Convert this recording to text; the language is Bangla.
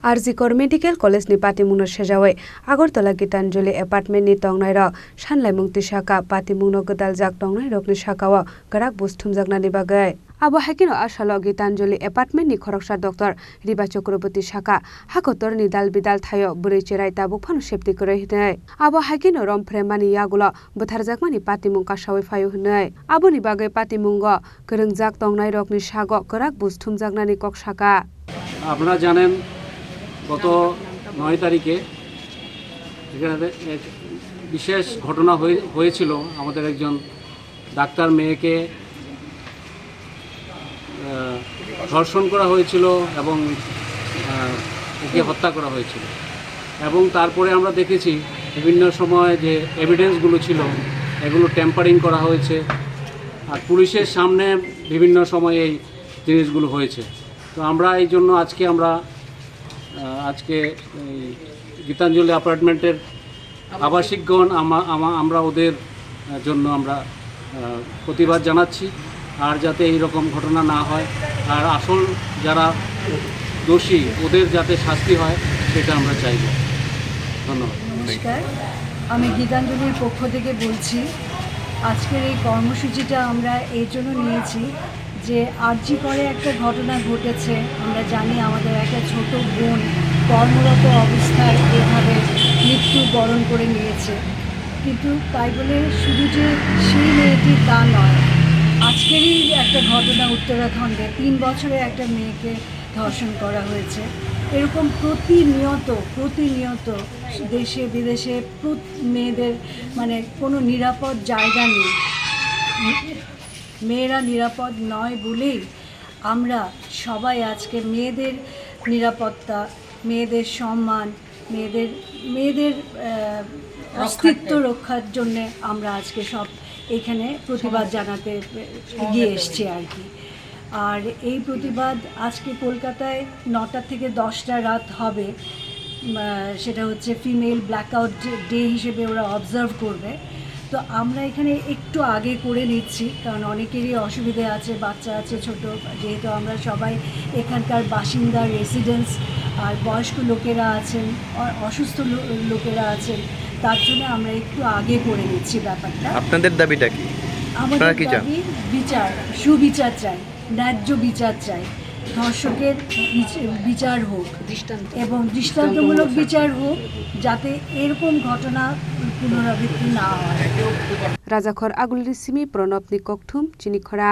आरजिकर मेडिकल कलेज नि पातिमुंनो सेजावै आगरतला गीतांजलि एपार्टमेंट नि तंगनाय र सानलायमुं तिसाका पातिमुंनो गदाल जाक तंगनाय रकनि साकाव गराक बुस्थुमजाकनानि बागै आबो हाकिनो आसालो गीतांजलि एपार्टमेंट नि खरकसा डॉक्टर रिबा चक्रवर्ती साका हाकोतर नि दाल बिदाल थायो बुरै चेराय ताबुक फानु सेफ्टी करे हिनै आबो हाकिनो रमफ्रेमानि यागुलो बोथारजाकमानि पातिमुं कासावै फायो हिनै आबोनि बागै पातिमुंग गोरोंजाक तंगनाय रकनि सागो गराक बुस्थुमजाकनानि कक साका আপনারা জানেন গত 9 তারিখে এখানে এক বিশেষ ঘটনা হয়েছিল আমাদের একজন ডাক্তার মেয়েকে ধর্ষণ করা হয়েছিল এবং ওকে হত্যা করা হয়েছিল এবং তারপরে আমরা দেখেছি বিভিন্ন সময় যে এভিডেন্সগুলো ছিল এগুলো টেম্পারিং করা হয়েছে আর পুলিশের সামনে বিভিন্ন সময় এই জিনিসগুলো হয়েছে তো আমরা এই জন্য আজকে গীতাঞ্জলি অ্যাপার্টমেন্টের আবাসিকগণ আমরা ওদের জন্য আমরা প্রতিবাদ জানাচ্ছি আর যাতে এই রকম ঘটনা না হয় আর আসল যারা দোষী ওদের যাতে শাস্তি হয় সেটা আমরা চাইব। ধন্যবাদ। নমস্কার, আমি গীতাঞ্জলির পক্ষ থেকে বলছি। আজকের এই কর্মসূচিটা আমরা এই জন্য নিয়েছি যে আরজি করে একটা ঘটনা ঘটেছে। আমরা জানি আমাদের একটা ছোট বোন কর্মরত অবস্থায় এভাবে মৃত্যুবরণ করে নিয়েছে, কিন্তু তাই বলে শুধু যে সেই মেয়েটি তা নয়, আজকেরই একটা ঘটনা উত্তরাখণ্ডে 3 বছরের একটা মেয়েকে ধর্ষণ করা হয়েছে। এরকম প্রতিনিয়ত দেশে বিদেশে মেয়েদের মানে কোনো নিরাপদ জায়গা নেই। মেয়েরা নিরাপদ নয় বলেই আমরা সবাই আজকে মেয়েদের নিরাপত্তা, মেয়েদের সম্মান, মেয়েদের অস্তিত্ব রক্ষার জন্যে আমরা আজকে সব এখানে প্রতিবাদ জানাতে এগিয়ে এসছি আর কি। আর এই প্রতিবাদ আজকে কলকাতায় 9টা থেকে 10টা রাত হবে। সেটা হচ্ছে ফিমেল ব্ল্যাকআউট ডে হিসেবে ওরা অবজার্ভ করবে। তো আমরা এখানে একটু আগে করে নিচ্ছি, কারণ অনেকেরই অসুবিধে আছে, বাচ্চা আছে ছোট, যেহেতু আমরা সবাই এখানকার বাসিন্দা, রেসিডেন্টস, আর বয়স্ক লোকেরা আছেন, অসুস্থ লোকেরা আছেন, তার জন্য আমরা একটু আগে করে নিচ্ছি ব্যাপারটা। আপনাদের দাবিটা কি? আমাদের দাবি বিচার, সুবিচার চাই, ন্যায্য বিচার চাই, ধর্ষকের বিচার হোক এবং দৃষ্টান্তমূলক বিচার হোক, যাতে এরকম ঘটনা পুনরাবৃত্তি না হয়। রাজাখর আগুলির সিমি প্রণব নিককথুম চিনিখরা।